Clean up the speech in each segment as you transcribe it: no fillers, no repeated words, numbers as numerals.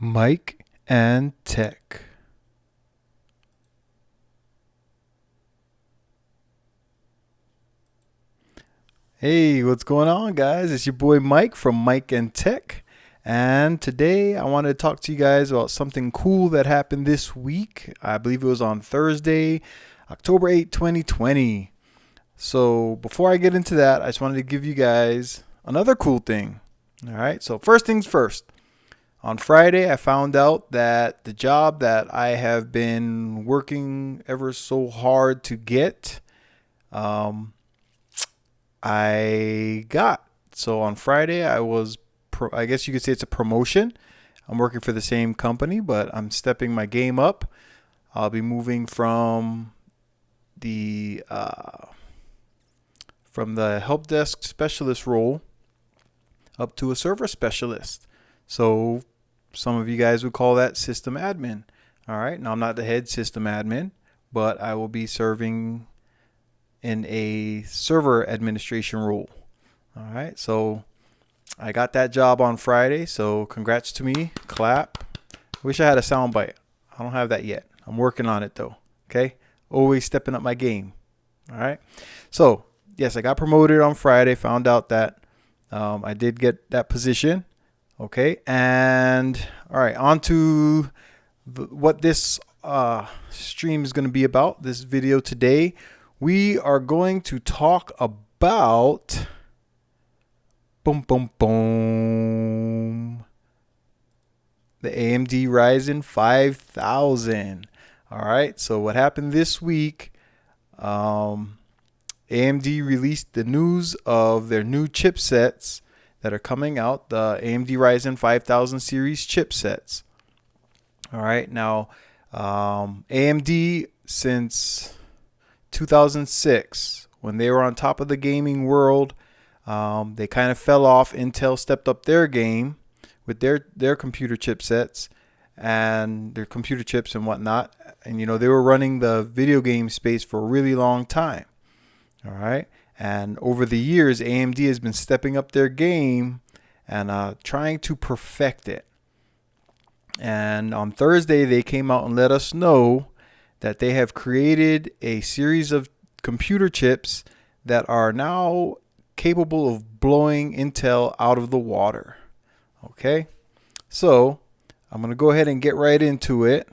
Mike and Tech. Hey, what's going on, guys? It's your boy Mike from Mike and Tech. And today I wanted to talk to you guys about something cool that happened this week. I believe it was on Thursday, October 8th, 2020. So before I get into that, I just wanted to give you guys another cool thing. All right, so first things first. On Friday, I found out that the job that I have been working ever so hard to get, I got. So on Friday, I guess you could say it's a promotion. I'm working for the same company, but I'm stepping my game up. I'll be moving from the help desk specialist role up to a server specialist. So some of you guys would call that system admin. All right. Now I'm not the head system admin, but I will be serving in a server administration role. All right. So I got that job on Friday. So congrats to me. Clap. Wish I had a sound bite. I don't have that yet. I'm working on it though. Okay. Always stepping up my game. All right. So yes, I got promoted on Friday. Found out that I did get that position. Okay, and all right, on to what this stream is going to be about. This video today, we are going to talk about boom, boom, boom, the AMD Ryzen 5000. All right, so what happened this week? AMD released the news of their new chipsets that are coming out, the AMD Ryzen 5000 series chipsets. All right, now AMD since 2006, when they were on top of the gaming world, they kind of fell off. Intel stepped up their game with their computer chipsets and their computer chips and whatnot. And they were running the video game space for a really long time. All right. And over the years, AMD has been stepping up their game and trying to perfect it. And on Thursday, they came out and let us know that they have created a series of computer chips that are now capable of blowing Intel out of the water. Okay, so I'm going to go ahead and get right into it.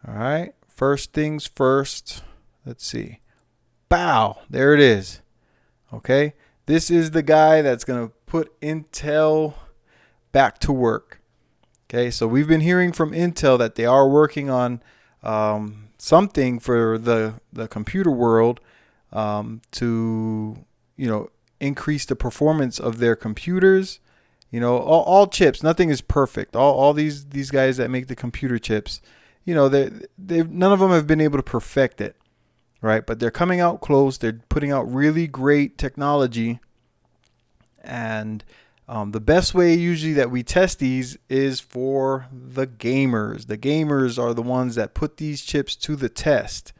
All right, first things first. Let's see. Bow, there it is. Okay, this is the guy that's going to put Intel back to work. Okay, so we've been hearing from Intel that they are working on something for the computer world to increase the performance of their computers. All chips, nothing is perfect. All these guys that make the computer chips, they none of them have been able to perfect it. Right, but they're coming out close. They're putting out really great technology, and the best way usually that we test these is for the gamers. The gamers are the ones that put these chips to the test,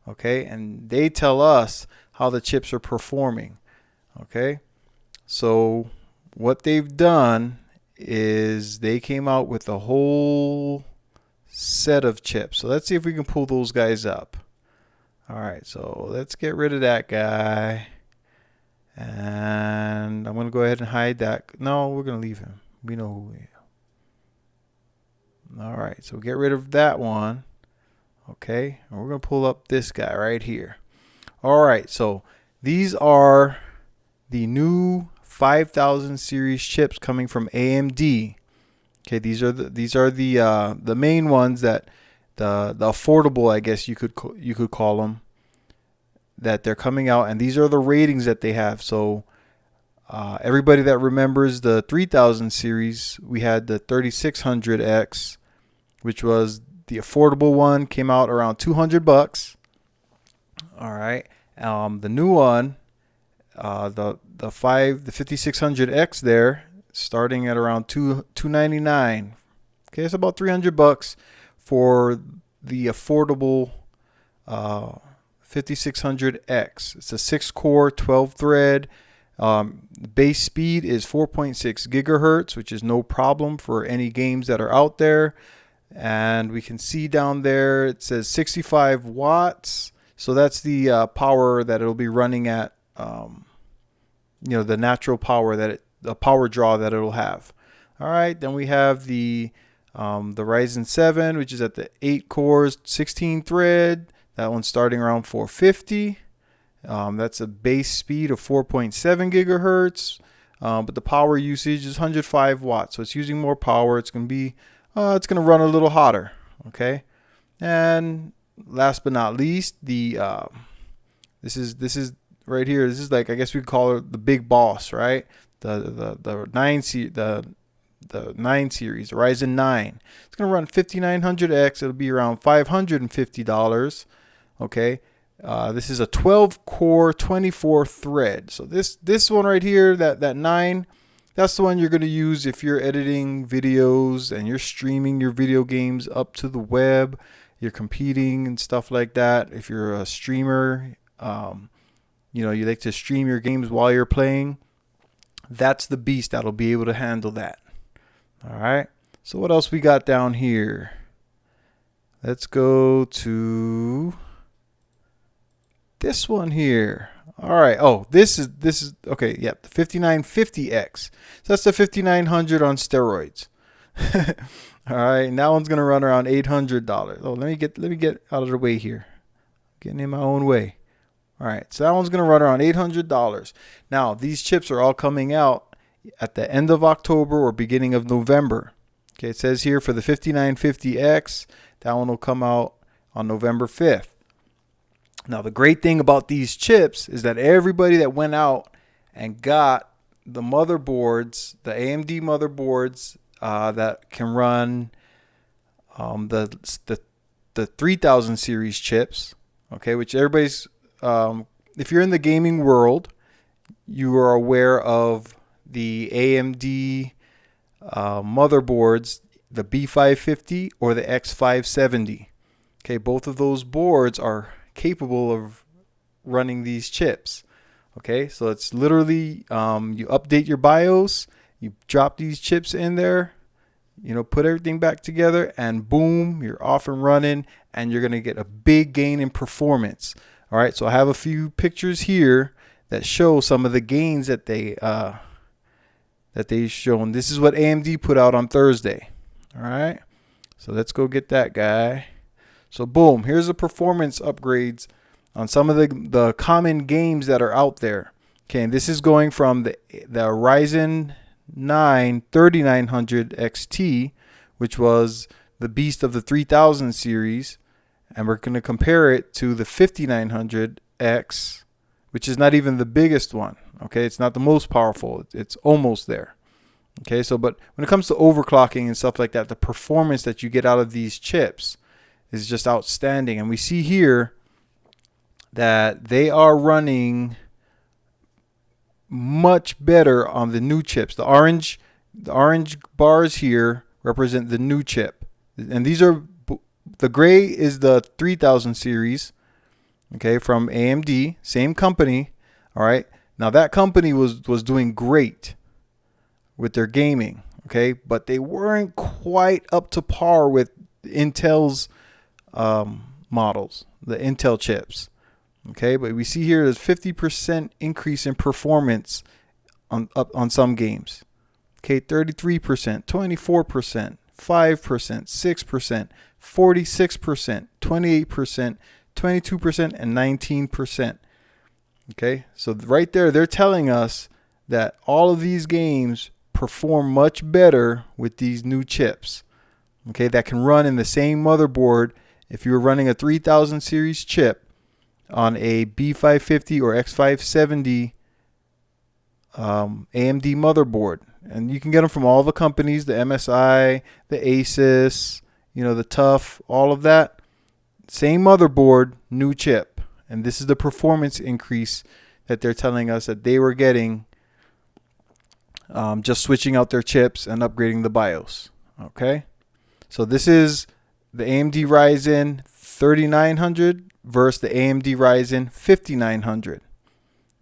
okay, and they tell us how the chips are performing. Okay, so what they've done is they came out with a whole set of chips. So let's see if we can pull those guys up. All right, so let's get rid of that guy. And I'm going to go ahead and hide that. No, we're going to leave him. We know who he is. All right, so get rid of that one. Okay, and we're going to pull up this guy right here. All right, so these are the new 5000 series chips coming from AMD. Okay, these are the main ones that the affordable, I guess you could call them, that they're coming out, and these are the ratings that they have. So everybody that remembers the 3000 series, we had the 3600X, which was the affordable one, came out around $200. All right, the new one, the 5600X there, starting at around $299. Okay, it's about $300 for the affordable 5600X. It's a 6-core, 12-thread The base speed is 4.6 gigahertz, which is no problem for any games that are out there. And we can see down there it says 65 watts. So that's the power that it'll be running at. The natural power the power draw that it'll have. All right, then we have the Ryzen 7, which is at the 8 cores, 16 thread. That one's starting around 450. That's a base speed of 4.7 gigahertz, but the power usage is 105 watts, so it's using more power. It's going to run a little hotter. Okay, and last but not least, this is right here. This is like, I guess we call it the big boss, right? The 9 series, the 9 series, the Ryzen 9. It's going to run 5900X. It'll be around $550. Okay. This is a 12 core, 24 thread. So this one right here, that 9, that's the one you're going to use if you're editing videos and you're streaming your video games up to the web. You're competing and stuff like that. If you're a streamer, you like to stream your games while you're playing. That's the beast that'll be able to handle that. All right. So what else we got down here? Let's go to this one here. All right. Oh, this is okay. Yep. The 5950X. So that's the 5900 on steroids. All right. And that one's going to run around $800. Oh, let me get out of the way here. Getting in my own way. All right. So that one's going to run around $800. Now, these chips are all coming out at the end of October or beginning of November. Okay. It says here for the 5950X, that one will come out on November 5th. Now, the great thing about these chips is that everybody that went out and got the motherboards, the AMD motherboards that can run the 3000 series chips, okay, which everybody's, if you're in the gaming world, you are aware of the AMD motherboards, the B550 or the X570. Okay, both of those boards are capable of running these chips. Okay, so it's literally you update your BIOS, you drop these chips in there, put everything back together, and boom, you're off and running, and you're gonna get a big gain in performance. All right, so I have a few pictures here that show some of the gains that they've shown. This is what AMD put out on Thursday. All right, so let's go get that guy. So boom, here's the performance upgrades on some of the common games that are out there. Okay, and this is going from the Ryzen 9 3900 XT, which was the beast of the 3000 series, and we're going to compare it to the 5900X, which is not even the biggest one. Okay, it's not the most powerful. It's almost there. Okay, so but when it comes to overclocking and stuff like that, the performance that you get out of these chips is just outstanding. And we see here that they are running much better on the new chips. The orange bars here represent the new chip, and these are, the gray is the 3000 series, okay, from AMD, same company. All right, now that company was doing great with their gaming, okay, but they weren't quite up to par with Intel's models, the Intel chips. Okay, but we see here there's 50% increase in performance on some games. Okay, 33%, 24%, 5%, 6%, 46%, 28%, 22%, and 19%. Okay, so right there, they're telling us that all of these games perform much better with these new chips. Okay, that can run in the same motherboard. If you were running a 3000 series chip on a B550 or X570 AMD motherboard, and you can get them from all the companies, the MSI, the Asus, the TUF, all of that. Same motherboard, new chip. And this is the performance increase that they're telling us that they were getting just switching out their chips and upgrading the BIOS. Okay, so this is the AMD Ryzen 3900 versus the AMD Ryzen 5900.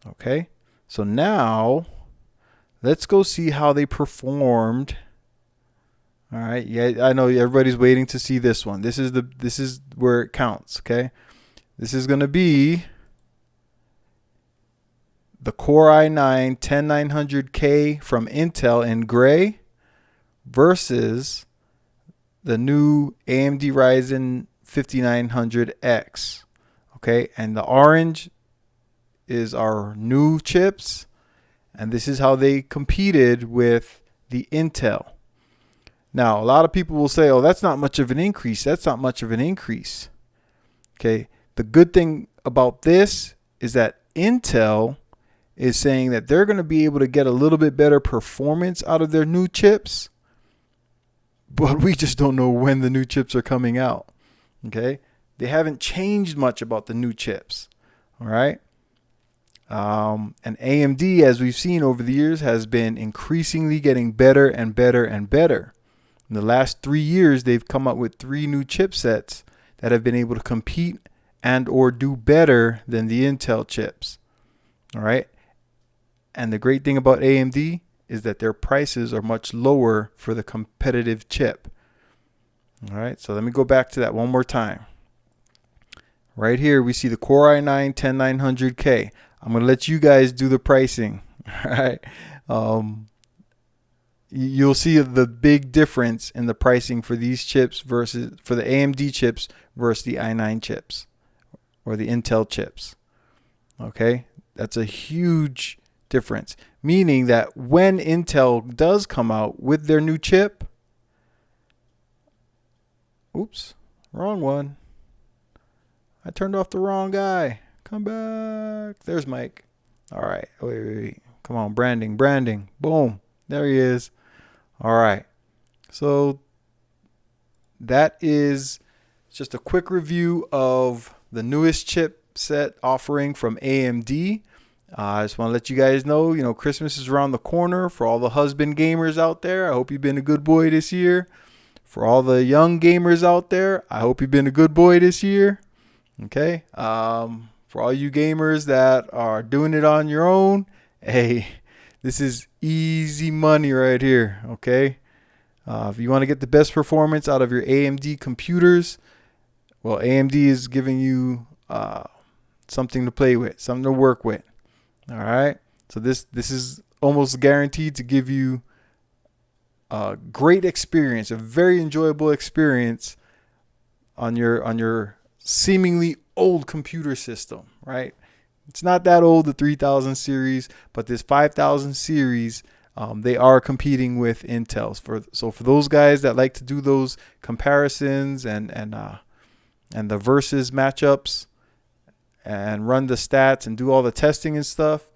Okay, So now let's go see how they performed. All right. Yeah, I know everybody's waiting to see this one. This is where it counts, okay? This is going to be the Core i9-10900K from Intel in gray versus the new AMD Ryzen 5900X. Okay, and the orange is our new chips, and this is how they competed with the Intel. Now, a lot of people will say, oh, that's not much of an increase. That's not much of an increase. Okay, the good thing about this is that Intel is saying that they're going to be able to get a little bit better performance out of their new chips, but we just don't know when the new chips are coming out. Okay, they haven't changed much about the new chips. All right. And AMD, as we've seen over the years, has been increasingly getting better and better and better. In the last 3 years, they've come up with 3 new chipsets that have been able to compete and or do better than the Intel chips. All right. And the great thing about AMD is that their prices are much lower for the competitive chip. All right. So let me go back to that one more time. Right here, we see the Core i9-10900K. I'm going to let you guys do the pricing. All right. You'll see the big difference in the pricing for these chips versus for the AMD chips versus the i9 chips or the Intel chips. Okay. That's a huge difference, meaning that when Intel does come out with their new chip, oops, wrong one. I turned off the wrong guy. Come back. There's Mike. All right. Wait. Come on. Branding. Boom. There he is. All right. So that is just a quick review of the newest chipset offering from AMD. I just want to let you guys know, Christmas is around the corner for all the husband gamers out there. I hope you've been a good boy this year. For all the young gamers out there, I hope you've been a good boy this year. Okay. For all you gamers that are doing it on your own, hey, this is easy money right here. Okay. If you want to get the best performance out of your AMD computers, well, AMD is giving you something to play with, something to work with. All right. So this is almost guaranteed to give you a great experience, a very enjoyable experience on your seemingly old computer system, right? It's not that old, the 3000 series, but this 5000 series, they are competing with Intel's. So for those guys that like to do those comparisons and the versus matchups and run the stats and do all the testing and stuff,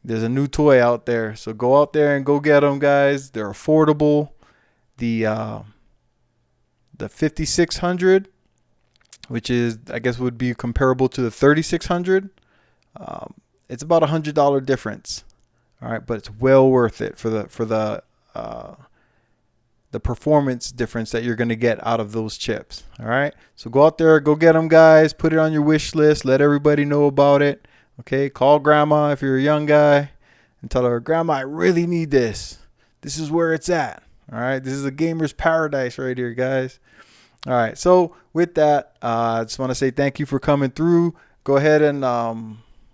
there's a new toy out there. So go out there and go get them, guys. They're affordable. The 5600, which is, I guess, would be comparable to the 3600. It's about $100 difference. All right, but it's well worth it for the performance difference that you're going to get out of those chips. All right, so go out there, go get them, guys. Put it on your wish list. Let everybody know about it. Okay, call grandma if you're a young guy and tell her, Grandma, I really need this. This is where it's at. All right, this is a gamer's paradise right here, guys. All right, so with that, I just want to say thank you for coming through. Go ahead and,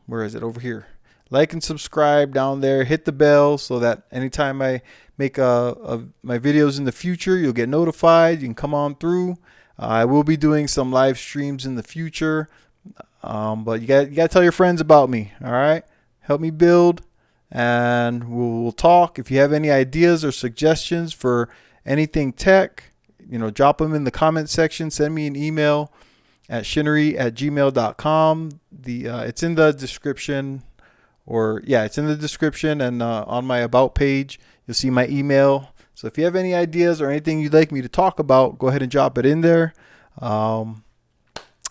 where is it? Over here. Like and subscribe down there. Hit the bell so that anytime I make my videos in the future, you'll get notified. You can come on through. I will be doing some live streams in the future. But you got to tell your friends about me. All right. Help me build, and we'll talk. If you have any ideas or suggestions for anything tech, drop them in the comment section. Send me an email at shinnery@gmail.com. It's in the description, it's in the description, and on my about page, you'll see my email. So if you have any ideas or anything you'd like me to talk about, go ahead and drop it in there.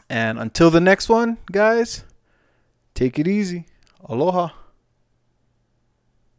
And until the next one, guys, take it easy. Aloha.